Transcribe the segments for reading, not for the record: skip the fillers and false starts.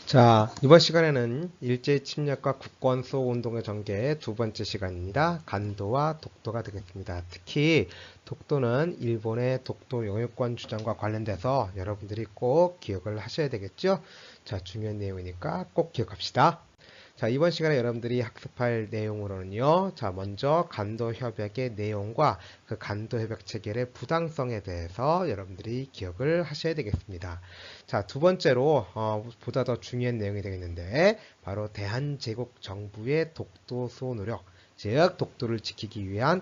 자, 이번 시간에는 일제 침략과 국권 수호 운동의 전개 두 번째 시간입니다. 간도와 독도가 되겠습니다. 특히 독도는 일본의 독도 영유권 주장과 관련돼서 여러분들이 꼭 기억을 하셔야 되겠죠? 자, 중요한 내용이니까 꼭 기억합시다. 자, 이번 시간에 여러분들이 학습할 내용으로는요. 자, 먼저 간도 협약의 내용과 그 간도 협약 체결의 부당성에 대해서 여러분들이 기억을 하셔야 되겠습니다. 자, 두 번째로 보다 더 중요한 내용이 되겠는데 바로 대한제국 정부의 독도 수호 노력, 즉 독도를 지키기 위한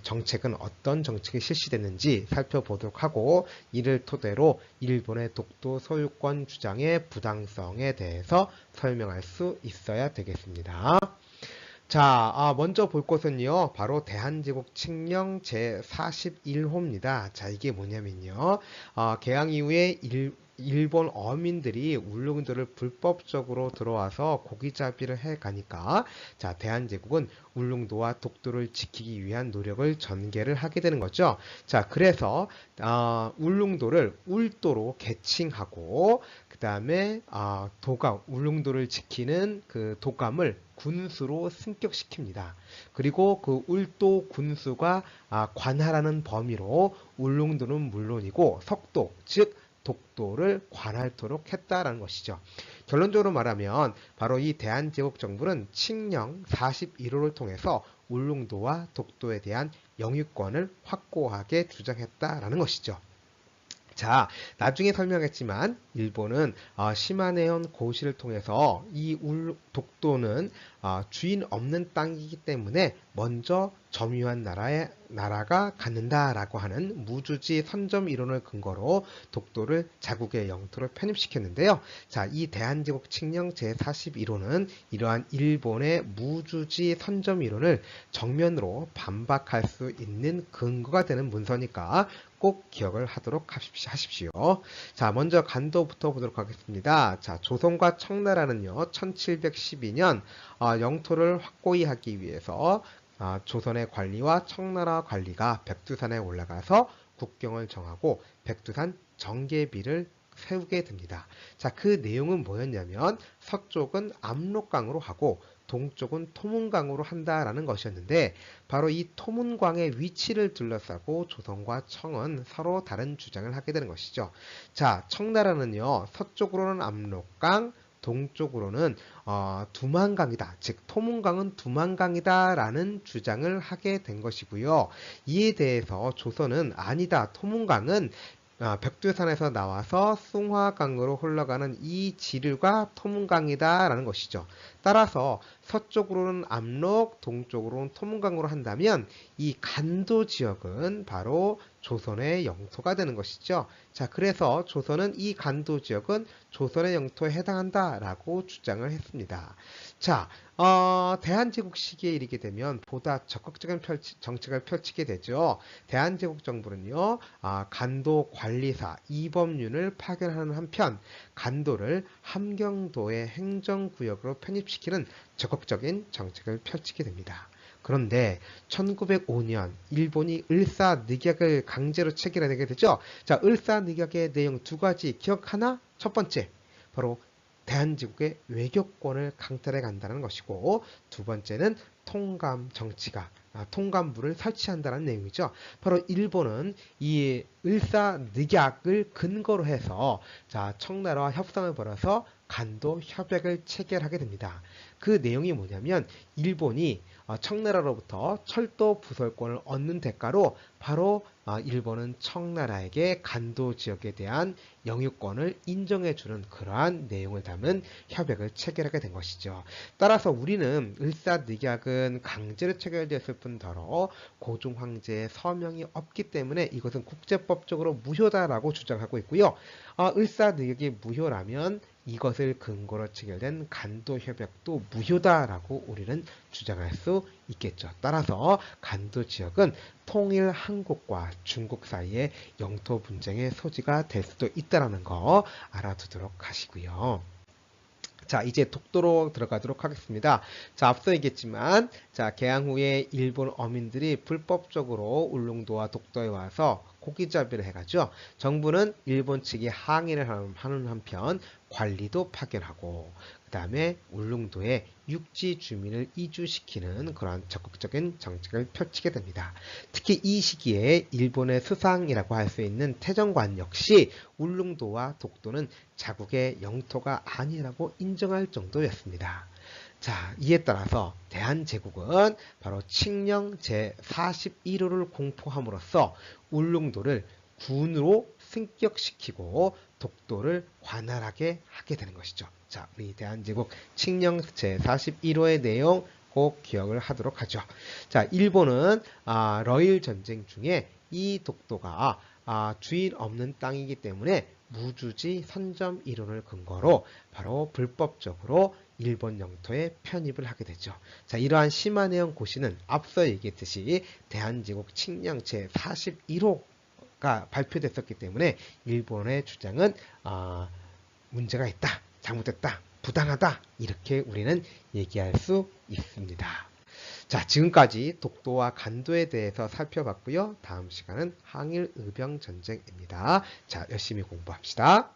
정책은 어떤 정책이 실시됐는지 살펴보도록 하고, 이를 토대로 일본의 독도 소유권 주장의 부당성에 대해서 설명할 수 있어야 되겠습니다. 자, 먼저 볼 것은요, 바로 대한제국 칙령 제41호입니다. 자, 이게 뭐냐면요, 개항 이후에 일본 어민들이 울릉도를 불법적으로 들어와서 고기잡이를 해가니까, 자, 대한제국은 울릉도와 독도를 지키기 위한 노력을 전개를 하게 되는 거죠. 자, 그래서 울릉도를 울도로 개칭하고, 그 다음에 도감, 울릉도를 지키는 그 도감을 군수로 승격시킵니다. 그리고 그 울도 군수가 관할하는 범위로 울릉도는 물론이고 석도, 즉 독도를 관할토록 했다라는 것이죠. 결론적으로 말하면 바로 이 대한제국 정부는 칙령 41호를 통해서 울릉도와 독도에 대한 영유권을 확고하게 주장했다라는 것이죠. 자, 나중에 설명했지만 일본은 시마네현 고시를 통해서 이 독도는 주인 없는 땅이기 때문에 먼저 점유한 나라가 갖는다라고 하는 무주지 선점 이론을 근거로 독도를 자국의 영토로 편입시켰는데요. 자, 이 대한제국 칙령 제41호는 이러한 일본의 무주지 선점 이론을 정면으로 반박할 수 있는 근거가 되는 문서니까 꼭 기억을 하도록 하십시오. 자, 먼저 간도부터 보도록 하겠습니다. 자, 조선과 청나라는요, 1712년 영토를 확고히 하기 위해서 조선의 관리와 청나라 관리가 백두산에 올라가서 국경을 정하고 백두산 정계비를 세우게 됩니다. 자, 그 내용은 뭐였냐면 서쪽은 압록강으로 하고 동쪽은 토문강으로 한다라는 것이었는데, 바로 이 토문강의 위치를 둘러싸고 조선과 청은 서로 다른 주장을 하게 되는 것이죠. 자, 청나라는요, 서쪽으로는 압록강, 동쪽으로는 두만강이다. 즉 토문강은 두만강이다라는 주장을 하게 된 것이고요. 이에 대해서 조선은 아니다. 토문강은 백두산에서 나와서 숭화강으로 흘러가는 이 지류가 토문강이다라는 것이죠. 따라서 서쪽으로는 압록, 동쪽으로는 토문강으로 한다면 이 간도 지역은 바로 조선의 영토가 되는 것이죠. 자, 그래서 조선은 이 간도 지역은 조선의 영토에 해당한다라고 주장을 했습니다. 자, 대한제국 시기에 이르게 되면 보다 적극적인 정책을 펼치게 되죠. 대한제국 정부는요, 간도 관리사 이범윤을 파견하는 한편 간도를 함경도의 행정구역으로 편입시키는 적극적인 정책을 펼치게 됩니다. 그런데 1905년 일본이 을사늑약을 강제로 체결하게 되죠. 자, 을사늑약의 내용 두 가지 기억하나? 첫 번째, 바로 대한제국의 외교권을 강탈해 간다는 것이고, 두 번째는 통감 정치가 통감부를 설치한다는 내용이죠. 바로 일본은 이 을사늑약을 근거로 해서 자, 청나라와 협상을 벌여서 간도 협약을 체결하게 됩니다. 그 내용이 뭐냐면 일본이 청나라로부터 철도 부설권을 얻는 대가로 바로 일본은 청나라에게 간도 지역에 대한 영유권을 인정해주는 그러한 내용을 담은 협약을 체결하게 된 것이죠. 따라서 우리는 을사늑약은 강제로 체결되었을 뿐더러 고종 황제의 서명이 없기 때문에 이것은 국제법적으로 무효다라고 주장하고 있고요. 을사늑약이 무효라면 이것을 근거로 체결된 간도 협약도 무효다라고 우리는 주장할 수 있겠죠. 따라서 간도 지역은 통일 한국과 중국 사이의 영토 분쟁의 소지가 될 수도 있다는 거 알아두도록 하시고요. 자, 이제 독도로 들어가도록 하겠습니다. 자, 앞서 얘기했지만, 자, 개항 후에 일본 어민들이 불법적으로 울릉도와 독도에 와서 고기잡이를 해가죠. 정부는 일본 측이 항의를 하는 한편 관리도 파견하고 그 다음에 울릉도에 육지 주민을 이주시키는 그러한 적극적인 정책을 펼치게 됩니다. 특히 이 시기에 일본의 수상이라고 할 수 있는 태정관 역시 울릉도와 독도는 자국의 영토가 아니라고 인정할 정도였습니다. 자, 이에 따라서 대한제국은 바로 칙령 제41호를 공포함으로써 울릉도를 군으로 승격시키고 독도를 관할하게 하게 되는 것이죠. 자, 우리 대한제국 칙령 제41호의 내용 꼭 기억을 하도록 하죠. 자, 일본은 러일 전쟁 중에 이 독도가 주인 없는 땅이기 때문에 무주지 선점 이론을 근거로 바로 불법적으로 일본 영토에 편입을 하게 되죠. 자, 이러한 심한해영 고시는 앞서 얘기했듯이 대한제국 칙령 제41호가 발표됐었기 때문에 일본의 주장은 문제가 있다, 잘못됐다, 부당하다 이렇게 우리는 얘기할 수 있습니다. 자, 지금까지 독도와 간도에 대해서 살펴봤고요. 다음 시간은 항일의병전쟁입니다. 자, 열심히 공부합시다.